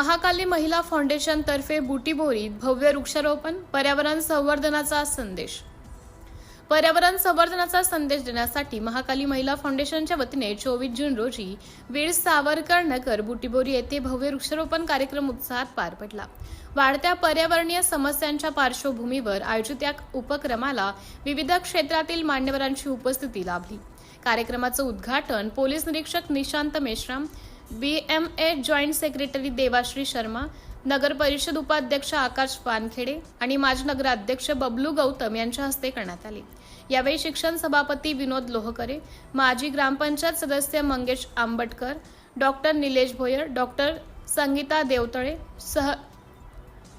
महाकाली महिला फाउंडेशन तर्फे बुटीबोरीत भव्य वृक्षारोपण, पर्यावरण संवर्धनाचा संदेश। पर्यावरण संवर्धनाचा संदेश देण्यासाठी महाकाली महिला फाउंडेशनच्या वतीने 24 जून रोजी वीर सावरकर नगर बुटीबोरी येथे भव्य वृक्षारोपण कार्यक्रम उत्साहात पार पडला। वाढत्या पर्यावरणीय समस्यांच्या पार्श्वभूमीवर आयोजित या उपक्रमाला विविध क्षेत्रातील मान्यवरांची उपस्थिती लाभली। कार्यक्रमाचं उद्घाटन पोलीस निरीक्षक Nishant Meshram, BMA joint secretary Devashree Sharma, नगर परिषद उपाध्यक्ष आकाश वानखेडे आणि माजी नगराध्यक्ष बबलू गौतम यांच्या हस्ते करण्यात आले। यावेळी शिक्षण सभापती विनोद लोहकरे, माजी ग्रामपंचायत सदस्य मंगेश आंबटकर, डॉक्टर निलेश भोयर, डॉक्टर संगीता देवतळे,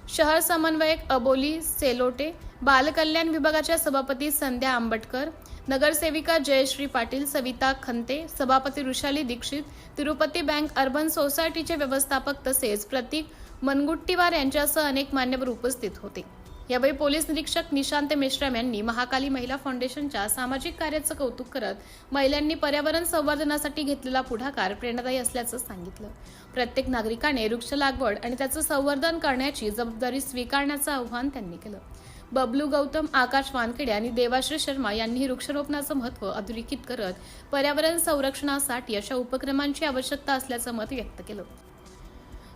शहर समन्वयक अबोली सेलोटे, बालकल्याण विभागाच्या सभापती संध्या आंबटकर, नगरसेविका जयश्री पाटील, सविता खंते, सभापती ऋषाली दीक्षित, तिरुपती बँक अर्बन सोसायटीचे व्यवस्थापक तसेच प्रतीक मनगुट्टीवार यांच्यासह अनेक मान्यवर उपस्थित होते। यावेळी पोलीस निरीक्षक निशांत मेश्राम यांनी महाकाली महिला फाउंडेशनच्या सामाजिक कार्याचं कौतुक करत महिलांनी पर्यावरण संवर्धनासाठी घेतलेला पुढाकार प्रेरणादायी असल्याचं सांगितलं। प्रत्येक नागरिकाने वृक्ष लागवड आणि त्याचं संवर्धन करण्याची जबाबदारी स्वीकारण्याचं आवाहन त्यांनी केलं। बबलू गौतम, आकाश वानखेडे आणि देवाश्री शर्मा यांनी वृक्षारोपणाचं महत्त्व अधोरेखित करत पर्यावरण संरक्षणासाठी अशा उपक्रमांची आवश्यकता असल्याचं मत व्यक्त केलं।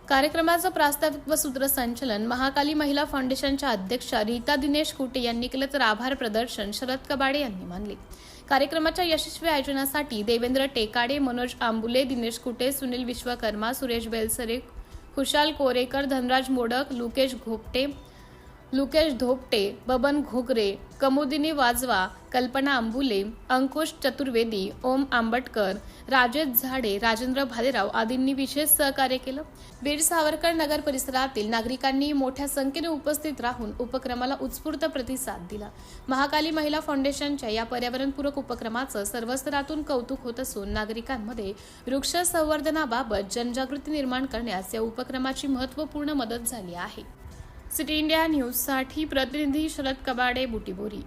कार्यक्रमाचं प्रास्ताविक व सूत्रसंचालन महाकाली महिला फाउंडेशनच्या अध्यक्षा रीता दिनेश कुटे यांनी केलं, तर आभार प्रदर्शन शरद कबाडे यांनी मानले। कार्यक्रमाच्या यशस्वी आयोजनासाठी देवेंद्र टेकाडे, मनोज आंबुले, दिनेश कुटे, सुनील विश्वकर्मा, सुरेश बेलसरे, खुशाल कोरेकर, धनराज मोडक, लुकेश धोपटे, बबन घोगरे, कमुदिनी वाजवा, कल्पना आंबुले, अंकुश चतुर्वेदी, ओम आंबटकर, राजेश झाडे, राजेंद्र भालेराव आदींनी विशेष सहकार्य केलं। वीर सावरकर नगर परिसरातील नागरिकांनी मोठ्या संख्येने उपस्थित राहून उपक्रमाला उत्स्फूर्त प्रतिसाद दिला। महाकाली महिला फाउंडेशनच्या या पर्यावरणपूरक उपक्रमाचं सर्व स्तरातून कौतुक होत असून नागरिकांमध्ये वृक्ष संवर्धनाबाबत जनजागृती निर्माण करण्यास या उपक्रमाची महत्त्वपूर्ण मदत झाली आहे। सिटी इंडिया न्यूजसाठी प्रतिनिधी शरद कबाडे, बुटीबोरी।